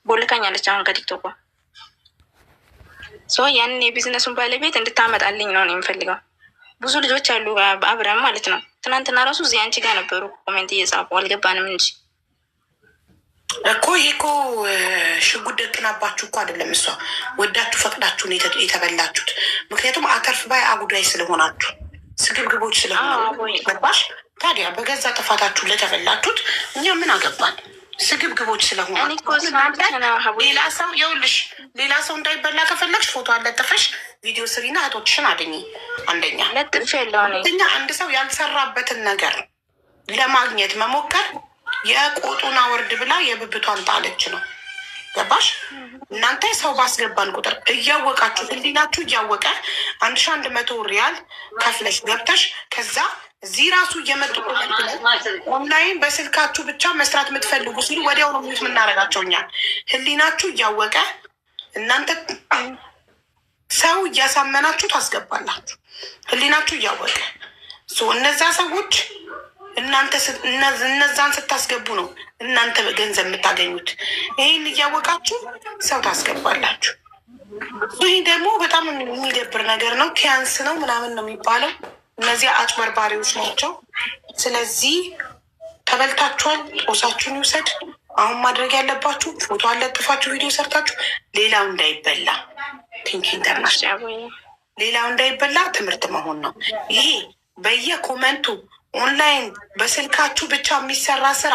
ቦልካኛለች አሁን ከቲክቶክ ያንን የቢዝነሱን ባለቤት እንድታመጣልኝ ነው የምፈልገው። ብዙ ልጆች አሉ አብረን ማለት ነው። ትናንትና ራሱ እዚህ አንቺ ጋር ነበሩ ኮሜንት እየጻፉ አልገባንም እንጂ እኮ ይሄ እኮ ሽጉጥ ደቅናባችሁ እኮ አይደለም። እሷ ወዳችሁ ፈቅዳችሁን የተበላችሁት። ምክንያቱም አተርፍ ባይ አጉዳይ ስለሆናችሁ ስግብግቦች ስለሆነ ገባሽ? ታዲያ በገዛ ጥፋታችሁ ለተበላችሁት እኛ ምን አገባን? ስግብግቦች ስለሆነ ሌላ ሰው ይኸውልሽ፣ ሌላ ሰው እንዳይበላ ከፈለግሽ ፎቶ አለጥፈሽ ቪዲዮ ስሪና እህቶችሽን አድኝ። አንደኛ አንድ ሰው ያልሰራበትን ነገር ለማግኘት መሞከር የቆጡን አወርድ ብላ የብብቷን ጣለች ነው። ገባሽ? እናንተ ሰው ባስገባን ቁጥር እያወቃችሁ ህሊናችሁ እያወቀ 1100 ሪያል ከፍለሽ ገብተሽ ከዛ እዚህ ራሱ እየመጡ ኦንላይን በስልካችሁ ብቻ መስራት የምትፈልጉ ሲሉ ወዲያው ነው ሚት የምናደርጋቸው እኛ። ህሊናችሁ እያወቀ እናንተ ሰው እያሳመናችሁ ታስገባላችሁ። ህሊናችሁ እያወቀ እነዛ ሰዎች እነዛን ስታስገቡ ነው እናንተ በገንዘብ የምታገኙት። ይህን እያወቃችሁ ሰው ታስገባላችሁ። ይህ ደግሞ በጣም የሚደብር ነገር ነው። ኪያንስ ነው ምናምን ነው የሚባለው። እነዚህ አጭበርባሪዎች ናቸው። ስለዚህ ተበልታችኋል። ጦሳችሁን ይውሰድ። አሁን ማድረግ ያለባችሁ ፎቶ አለጥፋችሁ ቪዲዮ ሰርታችሁ ሌላው እንዳይበላ ቲንክ ኢንተርናሽናል ሌላው እንዳይበላ ትምህርት መሆን ነው። ይሄ በየኮመንቱ ኦንላይን በስልካችሁ ብቻ የሚሰራ ስራ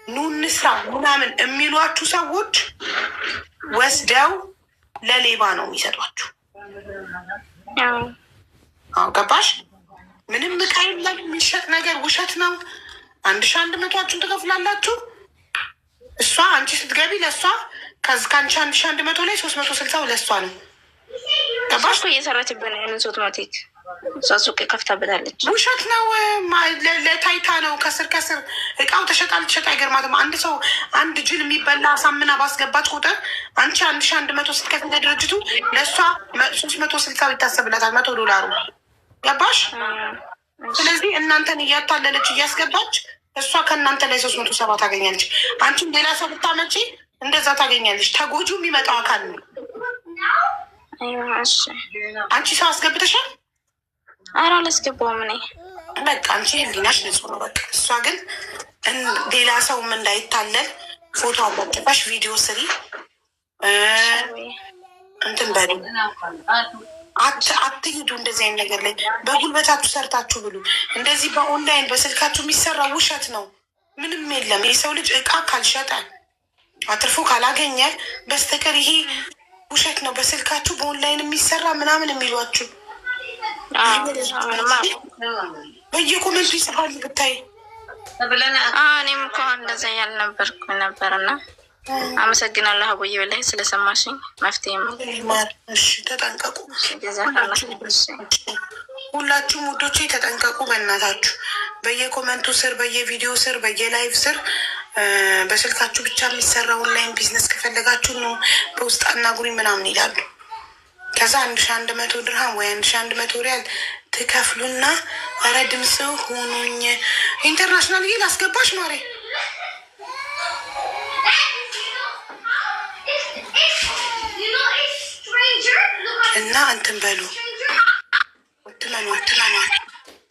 ኑን ስራ ምናምን የሚሏችሁ ሰዎች ወስደው ለሌባ ነው የሚሰጧችሁ። አዎ ገባሽ? ምንም እቃ የለም የሚሸጥ ነገር ውሸት ነው። 1100 ትከፍላላችሁ። እሷ አንቺ ስትገቢ ለእሷ ከአንቺ 1100 ላይ 360 ለእሷ ነው። ገባሽ? እየሰራችበት ነው ያንን 300 እሷ ሱቅ ከፍታበታለች። ውሸት ነው፣ ለታይታ ነው። ከስር ከስር እቃው ተሸጣ ልትሸጥ አይገርማትም። አንድ ሰው አንድ ጅል የሚበላ አሳምና ባስገባች ቁጥር አንቺ 1100 ስትከፍል ለድርጅቱ ለእሷ 360 ይታሰብላታል $100። ገባሽ? ስለዚህ እናንተን እያታለለች እያስገባች እሷ ከእናንተ ላይ 370 ታገኛለች። አንቺም ሌላ ሰው ብታመጪ እንደዛ ታገኛለች። ተጎጁ የሚመጣው አካል ነው። አንቺ ሰው አስገብተሻል? ኧረ አላስገባሁም እኔ። በቃ አንቺ ህሊናሽ ንጹህ ነው። በቃ እሷ ግን ሌላ ሰውም እንዳይታለል ፎቶ አለጥፈሽ ቪዲዮ ስሪ እንትን በሉ። አትሂዱ እንደዚህ አይነት ነገር ላይ። በጉልበታችሁ ሰርታችሁ ብሉ። እንደዚህ በኦንላይን በስልካችሁ የሚሰራ ውሸት ነው። ምንም የለም። የሰው ልጅ እቃ ካልሸጠ አትርፎ ካላገኘ በስተቀር ይሄ ውሸት ነው። በስልካችሁ በኦንላይን የሚሰራ ምናምን የሚሏችሁ በየኮመንቱ ይጽፋሉ ብታይ። እኔም እኮ እንደዛ ያልነበርኩ ነበርና አመሰግናለሁ አቦዬ በላይ ስለሰማሽኝ። መፍትሄም ተጠንቀቁ። ሁላችሁም ውዶቼ ተጠንቀቁ በእናታችሁ። በየኮመንቱ ስር፣ በየቪዲዮ ስር፣ በየላይቭ ስር በስልካችሁ ብቻ የሚሰራ ኦንላይን ቢዝነስ ከፈለጋችሁ ነው በውስጥ አናግሩኝ ምናምን ይላሉ። ከዛ 1100 ድርሃም ወይ 1100 ሪያል ትከፍሉና ኧረ ድምፅ ሆኑኝ። ኢንተርናሽናል ይል አስገባሽ ማሬ እና እንትን በሉ ወትመኑ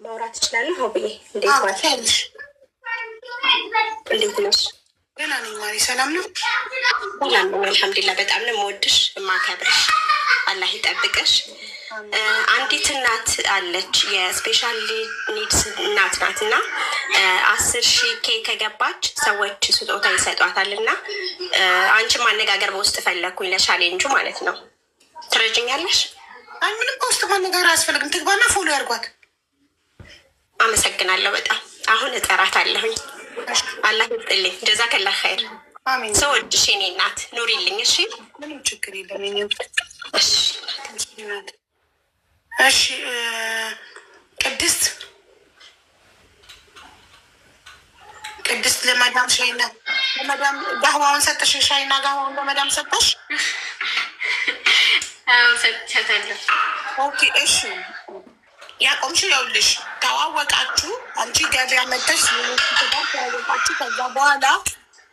ማውራት ትችላለህ። ሆብዬ እንዴት ነሽ? ገና ነኝ ማሪ። ሰላም ነው? አልሐምዱሊላህ። በጣም ነው የምወድሽ የማከብርሽ። አላህ ይጠብቅሽ። አንዲት እናት አለች፣ የስፔሻል ኒድስ እናት ናት እና 10,000 ኬ ከገባች ሰዎች ስጦታ ይሰጧታል እና አንቺን ማነጋገር በውስጥ ፈለግኩኝ ለቻሌንጁ ማለት ነው። ትረጅኛለሽ? አይ ምንም በውስጥ ማነጋገር አያስፈልግም። ትግባና ፎሎ ያርጓት። አመሰግናለሁ በጣም። አሁን እጠራት አለሁኝ። አላህ ይስጥልኝ። ጀዛከላ ኸይር። ሰው ወድሽ የኔ እናት ኑሪልኝ። እሺ ምንም ችግር የለም። እሺ ቅድስት ለመዳም ሻይና ለመዳም ጋህዋውን ሰጠሽ? ሻይና ጋህዋውን ለመዳም ሰጠሽ? ሰጥቻታለሁ። ኦኬ እሺ ያቆምሽው ይኸውልሽ፣ ተዋወቃችሁ። አንቺ ገበያ መተሽ ተዋወቃችሁ። ከዛ በኋላ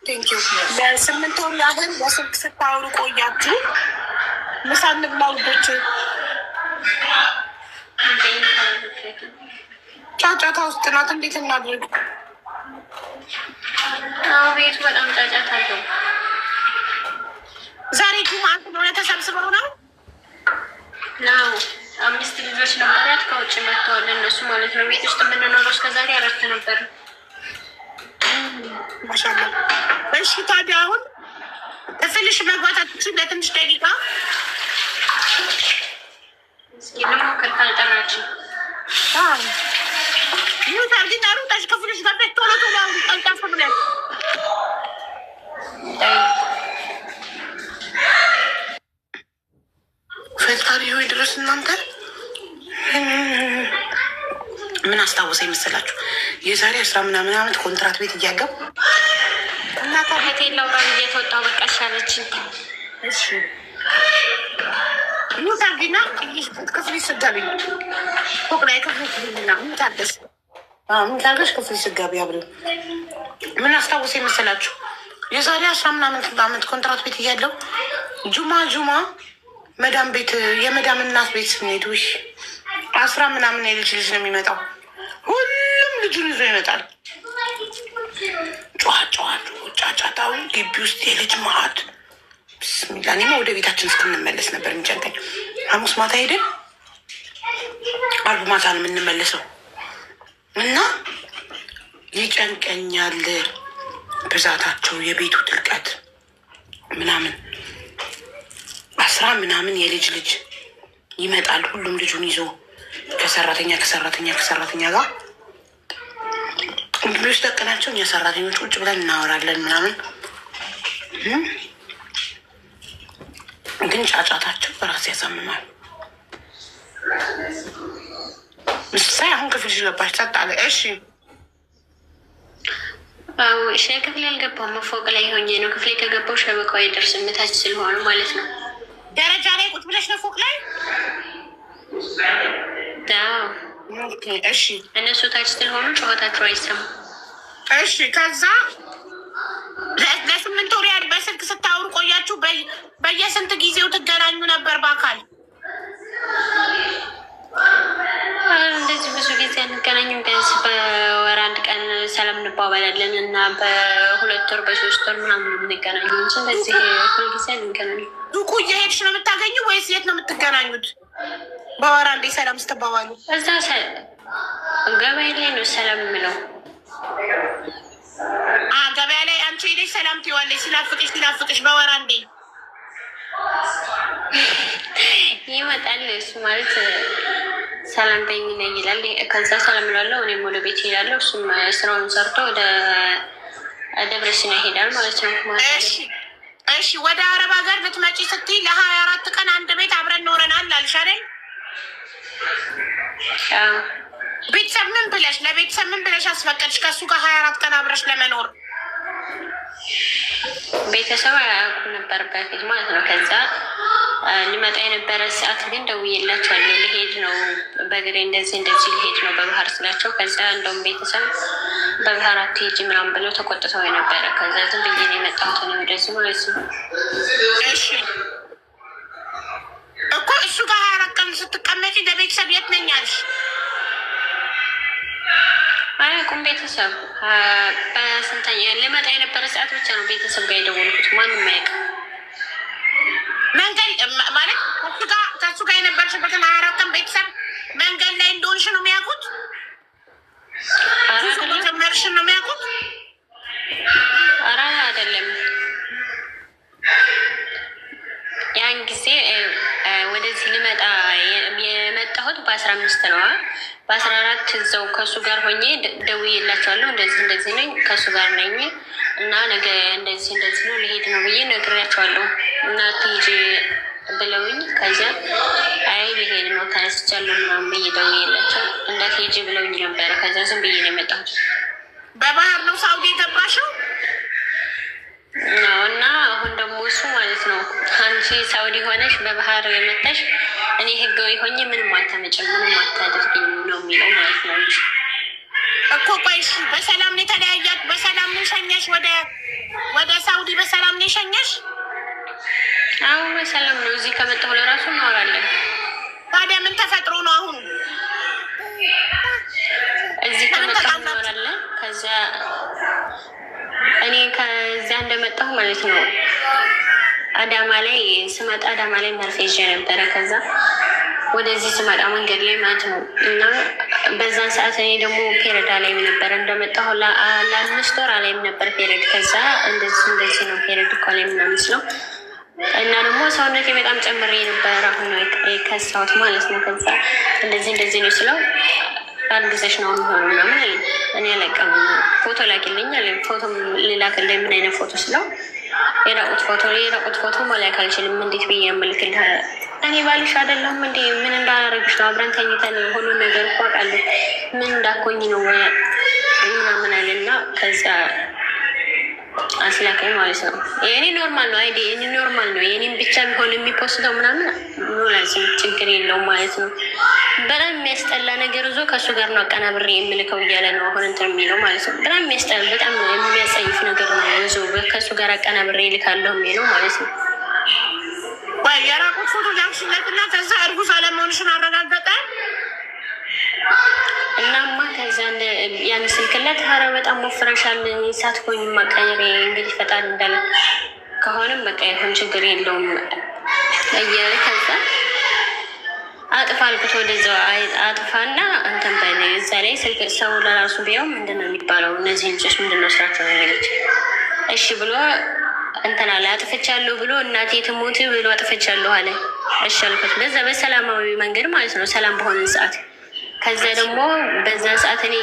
ቴንኪው። ለ8 ወር ያህል በስልክ ስታወሩ ቆያችሁ። ምሳ እንብላ ውዶች። ጫጫታ ውስጥ ናት። እንዴት እናድርግ? ቤቱ በጣም ጫጫታ አለው። ዛሬ ጁምዓ ስለሆነ ተሰብስበው ነው። 5 ልጆች ነበራት ከውጭ መጥተዋል እነሱ ማለት ነው። ቤት ውስጥ የምንኖረው እስከዛሬ 4 ነበር። ማሻአላ። እሺ ታዲያ አሁን ክፍልሽ መግባታችን ለትንሽ ደቂቃ እስኪ ልሞክር ካልጠራችን ይሁን ታርጊና ሩጣሽ ክፍልሽ ገብተሽ ቶሎ ቶሎ ቀልጣፍ ብለን ፈጣሪ ሆይ ድረስ። እናንተ ምን አስታወሰኝ መሰላችሁ? የዛሬ 10 ምናምን ዓመት ኮንትራት ቤት እያገቡ እናታ ሆቴላው ጋር እየተወጣው በቃ ሻለችኝ። እሺ ይሁን ታርጊና ክፍልሽ ስገቢ ፎቅ ላይ ክፍልሽ ስገቢና ምንታገሽ ክፍልሽ ስገቢ አብረ ምን አስታወሰኝ መሰላችሁ? የዛሬ 10 ምናምን ዓመት ኮንትራት ቤት እያለው ጁማ መዳም ቤት የመዳም እናት ቤት ስንሄድ 10 ምናምን የልጅ ልጅ ነው የሚመጣው። ሁሉም ልጁን ይዞ ይመጣል። ጫጫታው ግቢ ውስጥ የልጅ ማዕድ ብስሚላ። እኔማ ወደ ቤታችን እስክንመለስ ነበር የሚጨንቀኝ። ሐሙስ ማታ ሄደን አርብ ማታ ነው የምንመለሰው እና ይጨንቀኛል ብዛታቸው፣ የቤቱ ጥልቀት ምናምን። 10 ምናምን የልጅ ልጅ ይመጣል። ሁሉም ልጁን ይዞ ከሰራተኛ ጋር ግቢ ውስጥ ደቅናቸው። እኛ ሰራተኞች ቁጭ ብለን እናወራለን ምናምን። ግን ጫጫታቸው በራስ ያሳምማል። ምሳሌ አሁን ክፍልሽ ገባሽ ጸጥ አለ። እሺ ክፍሌ አልገባሁም። ፎቅ ላይ ሆኜ ነው። ክፍሌ ከገባው ሸበቃው አይደርስም ታች ስለሆነ ማለት ነው። ደረጃ ላይ ቁጭ ብለሽ ነው ፎቅ ላይ? እሺ እነሱ ታች ስለሆኑ ጨዋታቸው አይሰማም። እሺ ከዛ ለ8 ወር ያህል በስልክ ስታወሩ ቆያችሁ። በየስንት ጊዜው ትገናኙ ነበር በአካል? እንደዚህ ብዙ ጊዜ አንገናኝም። ቢያንስ በወር 1 ቀን ሰላም እንባባላለን እና በ2 ወር በ3 ወር ምናምን የምንገናኙ እንጂ እንደዚህ ሁል ጊዜ አንገናኝም። ሱቁ እየሄድሽ ነው የምታገኙ ወይስ የት ነው የምትገናኙት? በወር አንዴ ሰላም ስትባባሉ? እዛ ገበያ ላይ ነው ሰላም የምለው። ገበያ ላይ አንቺ ሄደሽ ሰላም ትይዋለሽ? ሲናፍቅሽ በወር አንዴ ይመጣል። እሱ ማለት ሰላም በይኝ ይላል። ከዛ ሰላም እላለሁ። እኔም ወደ ቤት እሄዳለሁ። እሱም ስራውን ሰርቶ ወደ ደብረ ሲና ይሄዳል ማለት ነው። እሺ ወደ አረብ ሀገር ልትመጪ ስትይ ለ24 ቀን አንድ ቤት አብረን ኖረናል አልሽ አይደል? ቤተሰብ ለቤተሰብ ምን ብለሽ አስፈቀድሽ ከእሱ ጋር 24 ቀን አብረሽ ለመኖር? ቤተሰብ አያውቁ ነበር በፊት ማለት ነው። ከዛ ሊመጣ የነበረ ሰዓት ግን ደውዬላቸዋለሁ። ልሄድ ነው በእግሬ እንደዚህ ልሄድ ነው በባህር ስላቸው፣ ከዛ እንደውም ቤተሰብ በባህር አትሄጂ ምናምን ብለው ተቆጥተው የነበረ። ከዛ ዝም ብዬ ነው የመጣሁት ነው ወደዚህ ማለት ነው። እሺ እኮ እሱ ጋር 24 ቀን ስትቀመጪ ለቤተሰብ የት ነኝ አልሽ? አያውቁም ቤተሰብ። በስንተኛ ልመጣ የነበረ ሰዓት ብቻ ነው ቤተሰብ ጋር የደወልኩት። ማንም አያውቅም። መንገድ ማለት ከሱ ጋር የነበርሽበትን 24 ቀን ቤተሰብ መንገድ ላይ እንደሆንሽ ነው የሚያውቁት? ጀመርሽን ነው የሚያውቁት? ኧረ አይደለም። ያን ጊዜ ወደዚህ ልመጣ የመጣሁት በ15 ነው። በ14 እዛው ከእሱ ጋር ሆኜ ደውዬላቸዋለሁ። እንደዚህ ነኝ ከእሱ ጋር ነኝ እና ነገ እንደዚህ ነው ሊሄድ ነው ብዬ ነግሬያቸዋለሁ። እና ትሄጂ ብለውኝ ከዚያ አይ ሊሄድ ነው ተነስቻለሁ ምናምን ብዬ ደውዬላቸው እንዳትሄጂ ብለውኝ ነበረ። ከዚያ ዝም ብዬ ነው የመጣሁት። በባህር ነው ሳውዲ የገባሽው? እና አሁን ደግሞ እሱ ማለት ነው አንቺ ሳውዲ ሆነሽ በባህር የመጣሽ እኔ ህጋዊ ሆኜ ምንም አታመጭም ምንም አታደርግኝ ነው የሚለው ማለት ነው እኮ። ቆይ በሰላም የተለያያት በሰላም ሸኛሽ ወደ ሳውዲ በሰላም ነው የሸኘሽ? አሁን በሰላም ነው። እዚህ ከመጣሁ ለራሱ እናወራለን። ታዲያ ምን ተፈጥሮ ነው አሁን? እዚህ ከመጣሁ እናወራለን። ከዛ እኔ ከዚያ እንደመጣሁ ማለት ነው አዳማ ላይ ስመጣ አዳማ ላይ መርፌ ይዤ ነበረ። ከዛ ወደዚህ ስመጣ መንገድ ላይ ማለት ነው እና በዛን ሰዓት እኔ ደግሞ ፔሬድ አላይም ነበረ። እንደመጣሁ ለ5 ወር አላይም ነበር ፔሬድ። ከዛ እንደዚህ ነው ፔሬድ እኮ ላይ ምናምስለው እና ደግሞ ሰውነቴ በጣም ጨምሬ ነበር። አሁን ነው የከሳሁት ማለት ነው። ከዛ እንደዚህ ነው ስለው አርግዘሽ ነው የሚሆነው ምናምን አለኝ። እኔ አለቀም ፎቶ ላኪልኝ አለኝ። ፎቶ ሊላክልኝ ምን አይነት ፎቶ ስለው የራቁት ፎቶ መላክ አልችልም። እንዴት ብዬ ያመልክልህ? እኔ ባልሽ አይደለሁም እንዴ? ምን እንዳረግሽ ነው? አብረን ተኝተን ሁሉ ነገር እኮ አውቃለሁ። ምን እንዳኮኝ ነው ምናምን አለና ከዛ አስላከኝ ማለት ነው። የኔ ኖርማል ነው አይዲ የኔ ኖርማል ነው። የኔም ብቻ ቢሆን የሚፖስተው ምናምን ኖላዝም ችግር የለውም ማለት ነው። በጣም የሚያስጠላ ነገር ይዞ ከእሱ ጋር ነው አቀናብሬ የምልከው እያለ ነው አሁን እንትን የሚለው ማለት ነው። በጣም የሚያስጠላ በጣም የሚያጸይፍ ነገር ነው ይዞ ከእሱ ጋር አቀናብሬ ይልካለሁ የሚለው ማለት ነው። የራቁት ፎቶ ላክሽለትና ከዛ እርጉዝ አለመሆንሽን አረጋገጠ። እናማ ከዛ ያን ስልክለት ኧረ በጣም ወፍረሻል ሳትሆኝ ማቀየር እንግዲህ ፈጣሪ እንዳለ ከሆነም በቃ ይሁን ችግር የለውም እያለ ከዛ አጥፋ አልኩት። ወደዛ አጥፋና እንትን በል እዛ ላይ ስልክ ሰው ለራሱ ቢያው ምንድነው የሚባለው እነዚህ ልጆች ምንድነው ስራቸው ነገሮች እሺ ብሎ እንትን አለ። አጥፍቻለሁ ብሎ እናቴ ትሞት ብሎ አጥፍቻለሁ አለ። እሺ አልኩት። በዛ በሰላማዊ መንገድ ማለት ነው ሰላም በሆነን ሰዓት። ከዛ ደግሞ በዛን ሰዓት እኔ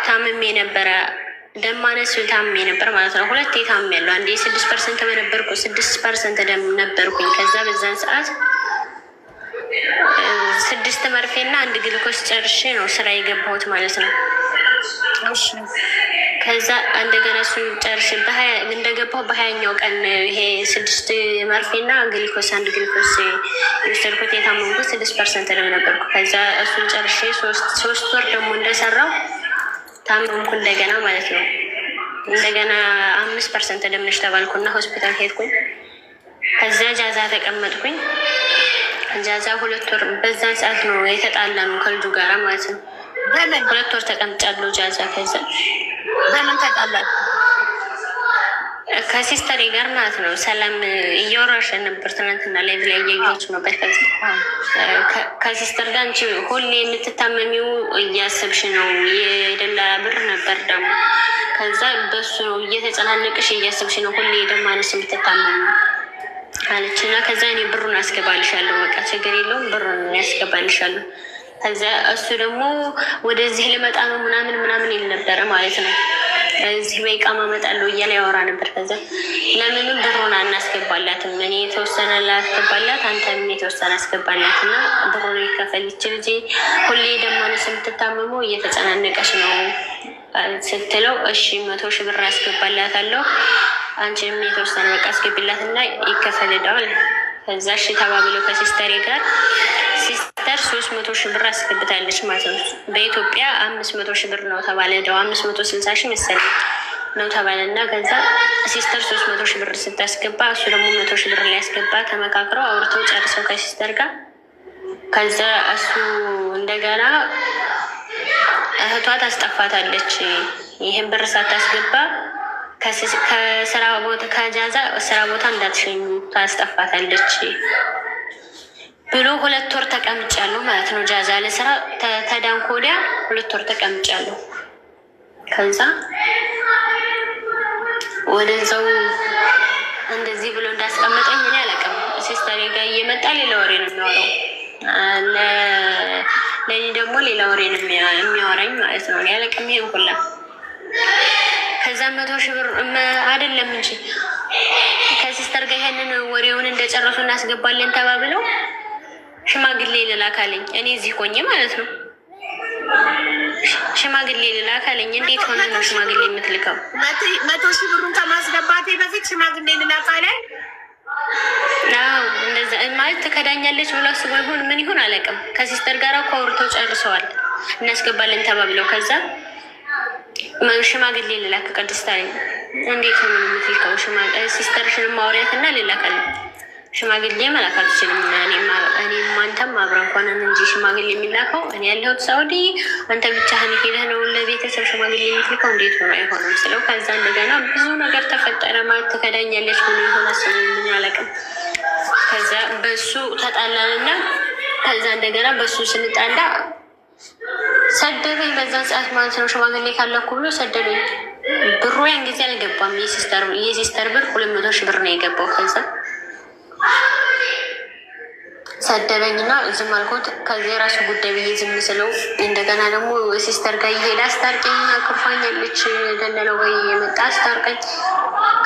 ታምሜ ነበረ፣ ደም ማነስ ታምሜ ነበር ማለት ነው። 2 ታምሜ ያለው አንዴ 6% በነበርኩ 6% ደም ነበርኩኝ። ከዛ በዛን ሰዓት 6 መርፌና 1 ግልኮስ ጨርሼ ነው ስራ የገባሁት ማለት ነው። ከዛ እንደገና እሱን ጨርሼ እንደገባሁ በ20ኛው ቀን ይሄ 6 መርፌና ግሊኮስ 1 ግሊኮስ የወሰድኩት የታመምኩት 6% ደም ነበርኩ። ከዛ እሱን ጨርሼ 3 ወር ደግሞ እንደሰራው ታመምኩ እንደገና ማለት ነው። እንደገና 5% ደም ነሽ ተባልኩና ሆስፒታል ሄድኩኝ። ከዛ ጃዛ ተቀመጥኩኝ። ጃዛ 2 ወር በዛን ሰዓት ነው የተጣላኑ ከልጁ ጋራ ማለት ነው። 2 ወር ተቀምጫለሁ ጃዛ። ከዛ በምን ተጣላል? ከሲስተሬ ጋር ማለት ነው። ሰላም እያወራሽ ነበር ትናንትና ላይ ብላ እያየች ነበር። ከሲስተር ጋር አንቺ ሁሌ የምትታመሚው እያሰብሽ ነው፣ የደላላ ብር ነበር ደግሞ ከዛ በሱ እየተጨናነቅሽ እያሰብሽ ነው ሁሌ ደም ማነስ የምትታመሚው አለች። እና ከዛ እኔ ብሩን አስገባልሻለሁ፣ በቃ ችግር የለውም ብሩን ያስገባልሻለሁ። ከዛ እሱ ደግሞ ወደዚህ ልመጣ ነው ምናምን ይል ነበረ ማለት ነው። እዚህ በይቃማ እመጣለሁ እያለ ያወራ ነበር። ከዛ ለምንም ብሩን አናስገባላትም፣ እኔ የተወሰነ ላስገባላት፣ አንተም የተወሰነ አስገባላት እና ብሩን ይከፈል ይችል እንጂ ሁሌ ደም ማነስ የምትታመመው እየተጨናነቀች ነው ስትለው፣ እሺ 100 ሺህ ብር አስገባላታለሁ፣ አንቺም የተወሰነ በቃ አስገቢላት እና ይከፈልዳል። ከዛ እሺ ተባብለው ከሲስተሬ ጋር ሲስተር 300 ሺህ ብር አስገብታለች ማለት ነው። በኢትዮጵያ 500 ሺህ ብር ነው ተባለ። ደው 560 ሺህ መሰለኝ ነው ተባለ እና ከዛ ሲስተር 300 ሺህ ብር ስታስገባ እሱ ደግሞ 100 ሺህ ብር ላይ ያስገባ። ተመካክረው አውርተው ጨርሰው ከሲስተር ጋር ከዛ እሱ እንደገና እህቷ ታስጠፋታለች። ይህን ብር ሳታስገባ ከስራ ቦታ ከጃዛ ስራ ቦታ እንዳትሸኙ ታስጠፋታለች ብሎ 2 ወር ተቀምጫለሁ ማለት ነው። ጃዛ ለስራ ተዳንኮ ወዲያ 2 ወር ተቀምጫለሁ። ከዛ ወደዛው እንደዚህ ብሎ እንዳስቀመጠኝ እኔ አላውቅም። ሲስተሬ ጋር እየመጣ ሌላ ወሬ ነው የሚያወራው፣ ለእኔ ደግሞ ሌላ ወሬ ነው የሚያወራኝ ማለት ነው። እኔ አላውቅም ይሄን ሁላ። ከዛ 100 ሺህ ብር አይደለም እንጂ ከሲስተር ጋር ይሄንን ወሬውን እንደጨረሱ እናስገባለን ተባብለው ሽማግሌ ልላካለኝ። እኔ እዚህ ቆኜ ማለት ነው። ሽማግሌ ልላካለኝ። እንዴት ሆነ ነው ሽማግሌ የምትልከው? 100 ሺህ ብሩን ከማስገባቴ በፊት ሽማግሌ ልላካለኝ። አዎ እንደዛ ማለት ትከዳኛለች ብሎ አስቦ ይሁን ምን ይሁን አላውቅም። ከሲስተር ጋር እኮ አውርተው ጨርሰዋል፣ እናስገባለን ተባብለው። ከዛ ሽማግሌ ልላክ ቅድስት አለኝ። እንዴት ነው የምትልከው? ሲስተርሽን ማውሪያት እና ሌላ ካለ ሽማግሌ መላክ አትችልም። እኔም አንተም አብረን ሆነን እንጂ ሽማግሌ የሚላከው እኔ ያለሁት ሳውዲ፣ አንተ ብቻህን ሄደህ ነው ለቤተሰብ ሽማግሌ የምትልከው? እንዴት ሆኖ አይሆንም ስለው ከዛ እንደገና ብዙ ነገር ተፈጠረ። ማለት ትከዳኛለች ምን የሆነ ሰው ምን አላውቅም። ከዛ በሱ ተጣላንና ከዛ እንደገና በሱ ስንጣላ ሰደበኝ። በዛን ሰዓት ማለት ነው ሽማግሌ ካለኩ ብሎ ሰደበኝ። ብሩ ያን ጊዜ አልገባም። የሲስተር ብር 200 ሺህ ብር ነው የገባው። ከዛ ሰደበኝና ዝም አልኩት። ከዚህ የራሱ ጉዳይ ብዬ ዝም ስለው እንደገና ደግሞ ሲስተር ጋር እየሄደ አስታርቀኝ፣ አክርፋኛለች፣ ደለለው ጋር የመጣ አስታርቀኝ።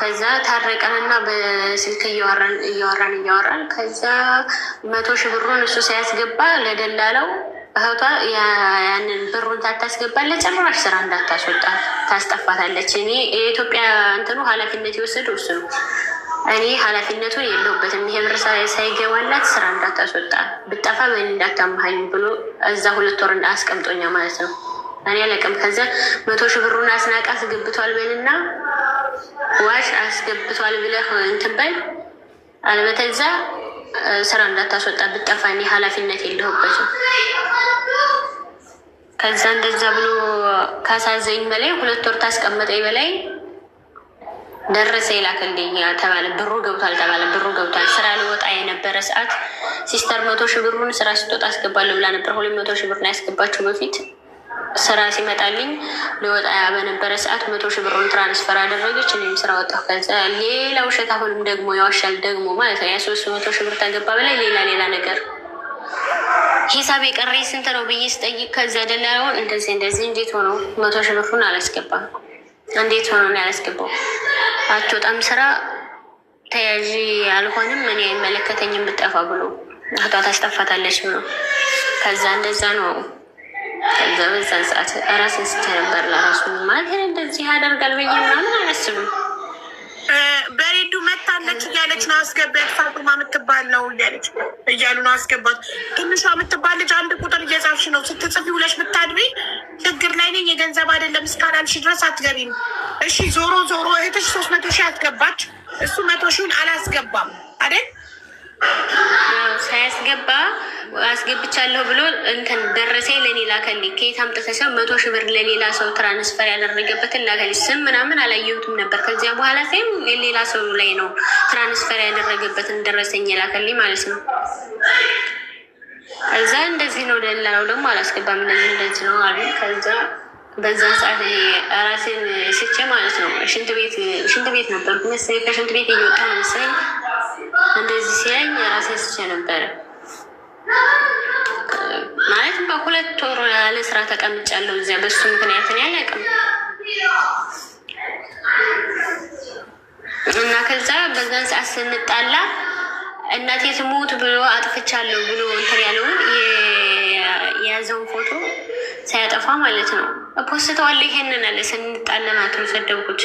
ከዛ ታረቀንና በስልክ እያወራን ከዛ 100 ሺህ ብሩን እሱ ሳያስገባ ለደላለው እህቷ ያንን ብሩን ታታስገባለች፣ ጭራሽ ስራ እንዳታስወጣ ታስጠፋታለች። እኔ የኢትዮጵያ እንትኑ ኃላፊነት የወሰደው እሱ ነው። እኔ ኃላፊነቱን የለሁበትም። ይሄ ብር ሳይገባላት ስራ እንዳታስወጣ ብጠፋ በእኔ እንዳታመሀኝ ብሎ እዛ 2 ወር አስቀምጦኛ ማለት ነው። እኔ አለቅም። ከዛ 100 ሺህ ብሩን አስናቃ አስገብቷል በልና ዋሽ አስገብቷል ብለህ እንትን በል አለበተዛ ስራ እንዳታስወጣ ብጠፋ እኔ ኃላፊነት የለሁበትም። ከዛ እንደዛ ብሎ ካሳዘኝ በላይ 2 ወር ታስቀመጠኝ በላይ ደረሰ ይላክልኝ ተባለ። ብሩ ገብቷል ተባለ። ብሩ ገብቷል። ስራ ሊወጣ የነበረ ሰዓት ሲስተር 100 ሺህ ብሩን ስራ ስትወጣ አስገባለሁ ብላ ነበር። 200 ሺህ ብር ነው ያስገባችው በፊት። ስራ ሲመጣልኝ ሊወጣ በነበረ ሰዓት 100 ሺህ ብሩን ትራንስፈር አደረገች። እኔም ስራ ወጣሁ። ከዛ ሌላ ውሸት አሁንም ደግሞ ያዋሻል ደግሞ ማለት ነው። 300 ሺህ ብር ተገባ በላይ ሌላ ነገር ሂሳብ የቀረ ስንት ነው ብዬ ስጠይቅ ከዛ ደላላውን እንደዚህ እንዴት ሆኖ 100 ሺህ ብሩን አላስገባም? እንዴት ሆኖ ነው ያላስገባው? አትወጣም ስራ ተያዥ አልሆንም እኔ አይመለከተኝም ብጠፋ ብሎ እህቷ ታስጠፋታለች ብሎ ከዛ እንደዛ ነው። ከዛ በዛን ሰዓት ራሴን ስቼ ነበር ለራሱ ማለት እንደዚህ ያደርጋል ብዬ ምናምን አላስብም። በሬዱ መታለች እያለች ነው አስገባት። ፋጡማ የምትባል ነው እያሉ ነው አስገባት። ትንሿ የምትባል ልጅ 1 ቁጥር እየጻፍሽ ነው ስትጽፊ ውለሽ ብታድሪ ችግር ላይ ነኝ የገንዘብ አይደለም እስካላልሽ ድረስ አትገቢም። እሺ ዞሮ እህትሽ 300 ሺህ አስገባች። እሱ 100 ሺውን አላስገባም አይደል? ሳያስገባ አስገብቻለሁ ብሎ እንትን ደረሰኝ ለኔ ላከልኝ። ከየት አምጥተሽ 100 ሺህ ብር ለሌላ ሰው ትራንስፈር ያደረገበትን ላከልኝ። ስም ምናምን አላየሁትም ነበር። ከዚያ በኋላ ሳይም ሌላ ሰው ላይ ነው ትራንስፈር ያደረገበትን ደረሰኝ ላከልኝ ማለት ነው። እዛ እንደዚህ ነው ደላላው ደግሞ አላስገባም እንደዚህ ነው አሉ። ከዛ በዛን ሰዓት ራሴን ስቼ ማለት ነው ሽንት ቤት ነበርኩ መሰለኝ። ከሽንት ቤት እየወጣ መሰለኝ እንደዚህ ሲያኝ ራሴን ስቼ ነበረ ማለት በ2 ወር ያለ ስራ ተቀምጫለሁ እዚያ። በሱ ምክንያት እኔ አላውቅም። እና ከዛ በዛን ሰዓት ስንጣላ እናቴ ትሙት ብሎ አጥፍቻለሁ ብሎ እንትን ያለውን የያዘውን ፎቶ ሳያጠፋ ማለት ነው ፖስተዋል። ይሄንን አለ ስንጣላ ናት ነው ሰደብኩት።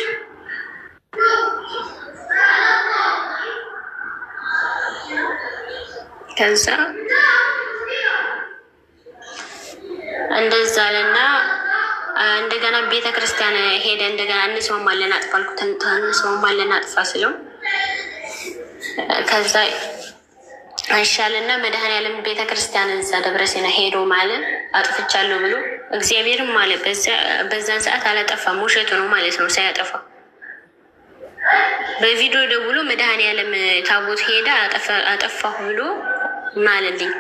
ከዛ እንደዛ አለና እንደገና ቤተክርስቲያን ሄደ። እንደገና እንስማማለን አጥፋልኩት። እንስማማለን አጥፋ ስለው ከዛ አይሻልና መድኃኔዓለም ቤተክርስቲያን እዛ ደብረሲና ሄዶ ማለት አጥፍቻለሁ ብሎ እግዚአብሔርም ማለት በዛን ሰዓት አላጠፋም፣ ውሸቱ ነው ማለት ነው። ሳያጠፋ በቪዲዮ ደውሎ መድኃኔዓለም ታቦት ሄዳ አጠፋሁ ብሎ ማለልኝ።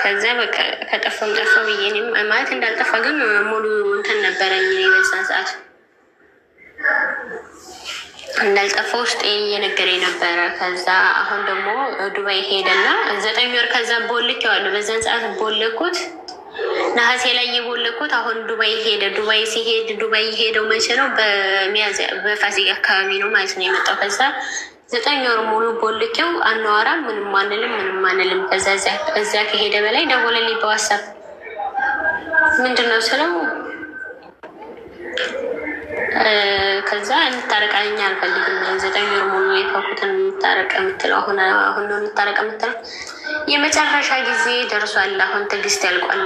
ከዛ በቃ ከጠፋም ጠፋ ብዬ እኔም ማለት እንዳልጠፋ ግን ሙሉ እንትን ነበረኝ በዛን ሰዓት እንዳልጠፋ ውስጥ እየነገረኝ ነበረ። ከዛ አሁን ደግሞ ዱባይ ሄደና 9 ወር ከዛ ቦልኬዋለሁ። በዛን ሰዓት ቦለኩት ነሐሴ ላይ የቦለኩት። አሁን ዱባይ ሄደ። ዱባይ ሲሄድ ዱባይ ሄደው መቼ ነው? በሚያዝያ በፋሲካ አካባቢ ነው ማለት ነው የመጣው። ከዛ 9 ወር ሙሉ ቦልኬው አናወራም፣ ምንም አንልም። ከዛ እዚያ ከሄደ በላይ ደወለልኝ በዋትስአፕ። ምንድን ነው ስለው ከዛ እንታረቃኛ አልፈልግም። 9 ወር ሙሉ የፈኩትን እንታረቅ የምትለው አሁን ነው እንታረቅ የምትለው። የመጨረሻ ጊዜ ደርሷል። አሁን ትዕግስት ያልቋል።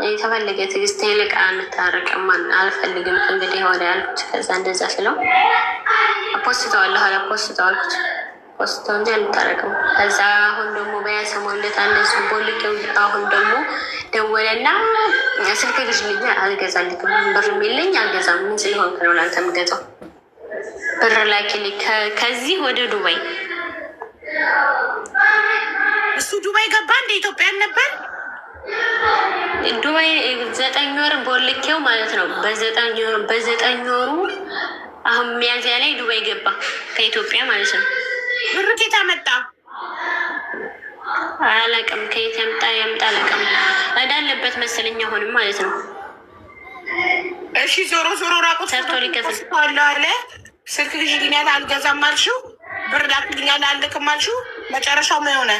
የተፈለገ ትዕግስት ይልቅ አንታረቅም አልፈልግም እንግዲህ ወደ ያልኩት። ከዛ እንደዛ ስለው ፖስተዋለሁ አለ ፖስተዋልኩት ፖስተው እንጂ አንታረቅም። ከዛ አሁን ደግሞ በያሰሞለት አንደሱ ቦልከው አሁን ደግሞ ደወለና ስልክ ግዥልኝ አልገዛልክም፣ ብር የሚለኝ አልገዛም። ምን ስለሆንክ ነው ላንተ የምገዛው? ብር ላኪልኝ ከዚህ ወደ ዱባይ። እሱ ዱባይ ገባ እንደ ኢትዮጵያን ነበር ዱባይ 9 ወር ቦልኬው ማለት ነው። በዘጠኝ ወሩ አሁን ሚያዝያ ላይ ዱባይ ገባ ከኢትዮጵያ ማለት ነው። ብር ከየት አመጣ አላውቅም፣ ከየት ያምጣ አላውቅም። እንዳለበት መሰለኝ አሁንም ማለት ነው። እሺ ዞሮ ራቁት ሰርቶ ሊከፍል አለ። ስልክ ግዢልኛል አልገዛም አልሽው፣ ብር ላክልኛል አልልክም አልሽው። መጨረሻው ምን ሆነ?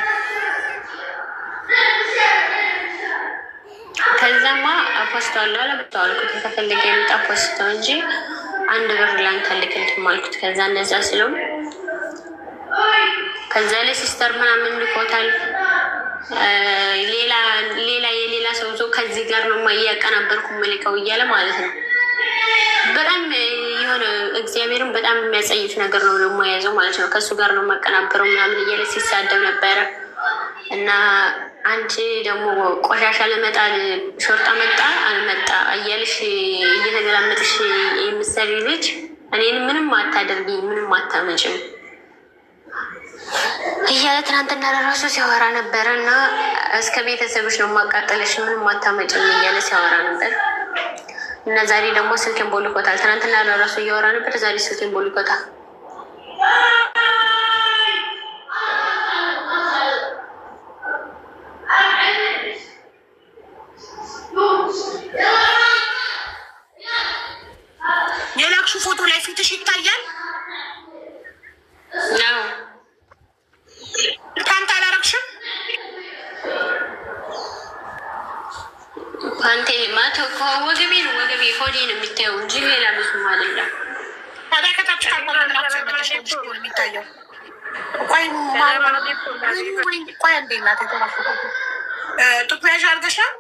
ከዛማ ፖስተዋለሁ አለ ብታዋልኩት ከፈለገ የምጣ ፖስተው እንጂ አንድ ብር ላንተ ልክልትም አልኩት። ከዛ እንደዛ ስለው ከዛ ለሲስተር ምናምን ልኮታል። ሌላ ሰው ከዚህ ጋር ነው እያቀናበርኩ መልከው እያለ ማለት ነው። በጣም የሆነ እግዚአብሔርን በጣም የሚያጸይፍ ነገር ነው ደግሞ የያዘው ማለት ነው። ከእሱ ጋር ነው የማቀናበረው ምናምን እያለ ሲሳደብ ነበረ። እና አንቺ ደግሞ ቆሻሻ ለመጣል ሾርጣ መጣ አልመጣ እያልሽ እየተገላመጥሽ የምትሰሪ ልጅ እኔን ምንም አታደርጊ፣ ምንም አታመጭም እያለ ትናንትና ለራሱ ሲያወራ ነበረ። እና እስከ ቤተሰብሽ ነው ማቃጠልሽ፣ ምንም አታመጭም እያለ ሲያወራ ነበር። እና ዛሬ ደግሞ ስልኬን ቦልኮታል። ትናንትና ለራሱ እያወራ ነበር፣ ዛሬ ስልኬን ቦልኮታል። የላክሽው ፎቶ ላይ ፊትሽ ይታያል ነው። ፓንት አላረግሽም? ፓንቴ ማቶ ወገቤ ነው ሆዴ ነው የሚታየው እንጂ ሌላ ብዙም አይደለም። ታዲያ ከታች የሚታየው ቆይ እንዴ እናት የተራፈ ጡት መያዣ አድርገሻል?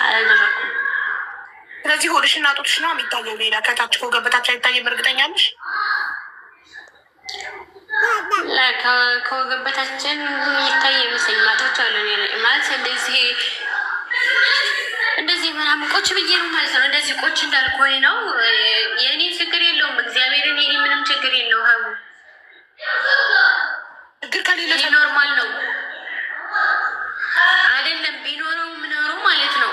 አላደረኩም። ስለዚህ ሆድሽና ጡትሽ ነው የሚታየው። ሌላ ከታች ከወገበታች አይታየም። እርግጠኛ ነሽ? ከወገበታችን ይታይ መሰኝ ማቶች አሉ ማለት እንደዚህ ምናምን ቆች ብዬ ነው ማለት ነው። እንደዚህ ቆች እንዳልኩኝ ነው። የእኔ ችግር የለውም። እግዚአብሔርን የኔ ምንም ችግር የለው። ሀቡ ችግር ከሌለ ኖርማል ነው አይደለም። ቢኖረው ምኖረው ማለት ነው።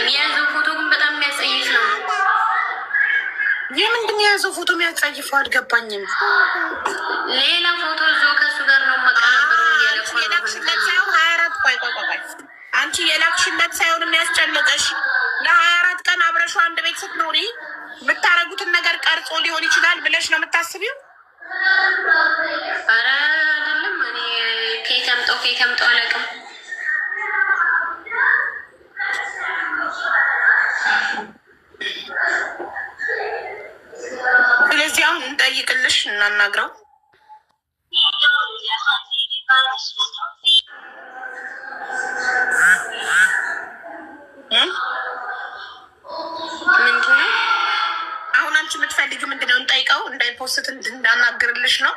የያዘው ፎቶ ግን በጣም የሚያጸይፍ ነው። የምንድን የያዘው ፎቶ የሚያጸይፈው? አልገባኝም። ሌላ ፎቶ እዞ ከእሱ ጋር ነው መቀናበሩ የላክሽለት ሳይሆን 24 ቆይ አንቺ የላክሽለት ሳይሆን የሚያስጨንቀሽ ለ24 ቀን አብረሽው አንድ ቤት ስትኖሪ የምታረጉትን ነገር ቀርጾ ሊሆን ይችላል ብለሽ ነው የምታስቢው? ኧረ አይደለም። እኔ ከየት ያምጣው አላውቅም። ስለዚህ አሁን እንጠይቅልሽ እናናግረው። ምንድነው አሁን አንቺ የምትፈልጊው ምንድነው? እንጠይቀው እንዳይፖስት እንዳናግርልሽ ነው።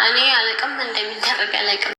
እኔ አላውቅም፣ እንደሚደረግ አላውቅም።